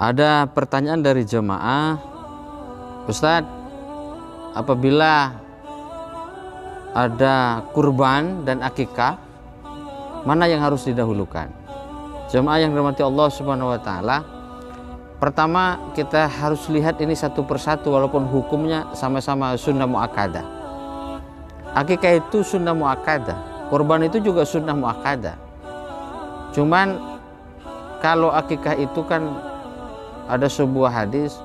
Ada pertanyaan dari jemaah, Ustadz, apabila ada kurban dan akikah, mana yang harus didahulukan? Jemaah yang dirahmati Allah Subhanahu wa Ta'ala, pertama kita harus lihat ini satu persatu, walaupun hukumnya sama-sama sunnah muakkadah. Akikah itu sunnah muakkadah, kurban itu juga sunnah muakkadah. Cuman kalau akikah itu kan ada sebuah hadis,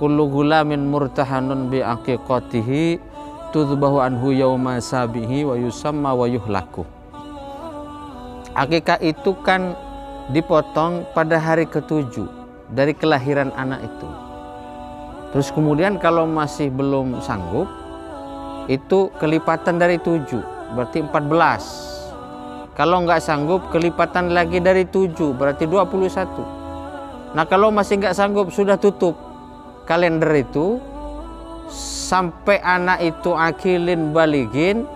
kullu gulamin murtahanun bi aqiqatihi tudbahu anhu yauma sabihi wa yusamma wa yuhlaku. Akikah itu kan dipotong pada hari ke-7 dari kelahiran anak itu. Terus kemudian kalau masih belum sanggup, itu kelipatan dari 7, berarti 14. Kalau nggak sanggup, kelipatan lagi dari 7, berarti 21. Nah kalau masih nggak sanggup, sudah tutup kalender itu sampai anak itu akilin baligin,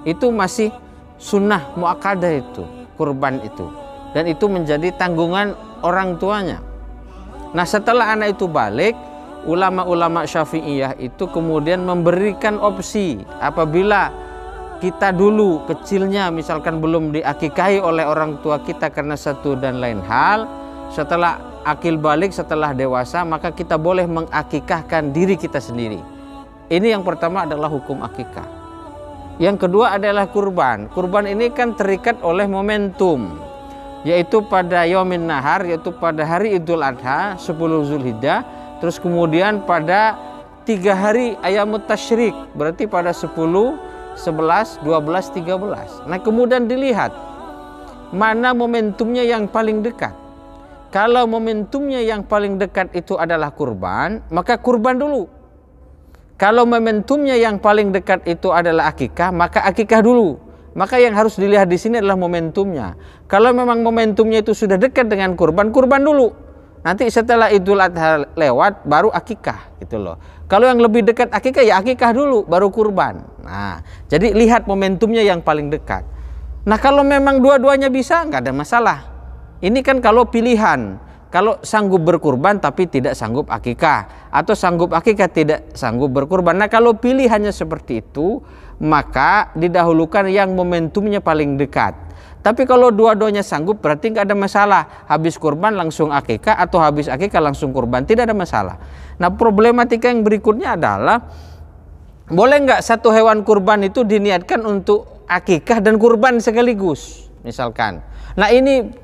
itu masih sunnah muakkadah itu, kurban itu, dan itu menjadi tanggungan orang tuanya. Nah setelah anak itu balik, ulama-ulama Syafi'iyah itu kemudian memberikan opsi, apabila kita dulu kecilnya misalkan belum diakikahi oleh orang tua kita karena satu dan lain hal, setelah akil balik, setelah dewasa, maka kita boleh mengakikahkan diri kita sendiri. Ini yang pertama adalah hukum akikah. Yang kedua adalah kurban. Kurban ini kan terikat oleh momentum, yaitu pada Yaumin Nahar, yaitu pada hari Idul Adha 10 Zulhijjah, terus kemudian pada 3 hari Ayamut Tasyrik, berarti pada 10, 11, 12, 13. Nah kemudian dilihat mana momentumnya yang paling dekat. Kalau momentumnya yang paling dekat itu adalah kurban, maka kurban dulu. Kalau momentumnya yang paling dekat itu adalah akikah, maka akikah dulu. Maka yang harus dilihat di sini adalah momentumnya. Kalau memang momentumnya itu sudah dekat dengan kurban, kurban dulu. Nanti setelah Idul Adha lewat, baru akikah gitu loh. Kalau yang lebih dekat akikah, ya akikah dulu, baru kurban. Nah, jadi lihat momentumnya yang paling dekat. Nah kalau memang dua-duanya bisa, nggak ada masalah. Ini kan kalau pilihan, kalau sanggup berkurban tapi tidak sanggup akikah, atau sanggup akikah tidak sanggup berkurban. Nah kalau pilihannya seperti itu, maka didahulukan yang momentumnya paling dekat. Tapi kalau dua-duanya sanggup, berarti nggak ada masalah. Habis kurban langsung akikah, atau habis akikah langsung kurban, tidak ada masalah. Nah problematika yang berikutnya adalah, boleh nggak satu hewan kurban itu diniatkan untuk akikah dan kurban sekaligus, misalkan. Nah ini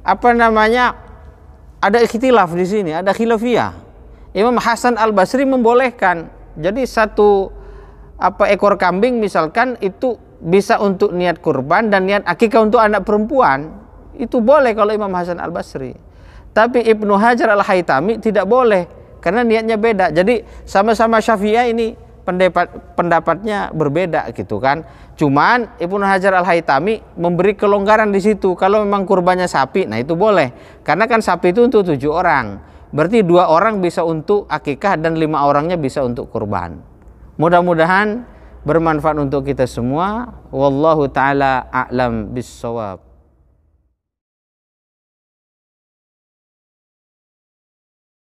ada ikhtilaf di sini, ada khilafiyah. Imam Hasan Al-Basri membolehkan. Jadi satu ekor kambing misalkan itu bisa untuk niat kurban dan niat akikah untuk anak perempuan. Itu boleh kalau Imam Hasan Al-Basri. Tapi Ibnu Hajar Al-Haytami tidak boleh karena niatnya beda. Jadi sama-sama Syafi'iyah ini pendapatnya berbeda gitu kan. Cuman Ibnu Hajar Al-Haytami memberi kelonggaran di situ. Kalau memang kurbannya sapi, nah itu boleh. Karena kan sapi itu untuk 7 orang. Berarti 2 orang bisa untuk akikah dan 5 orangnya bisa untuk kurban. Mudah-mudahan bermanfaat untuk kita semua. Wallahu taala a'lam bissawab.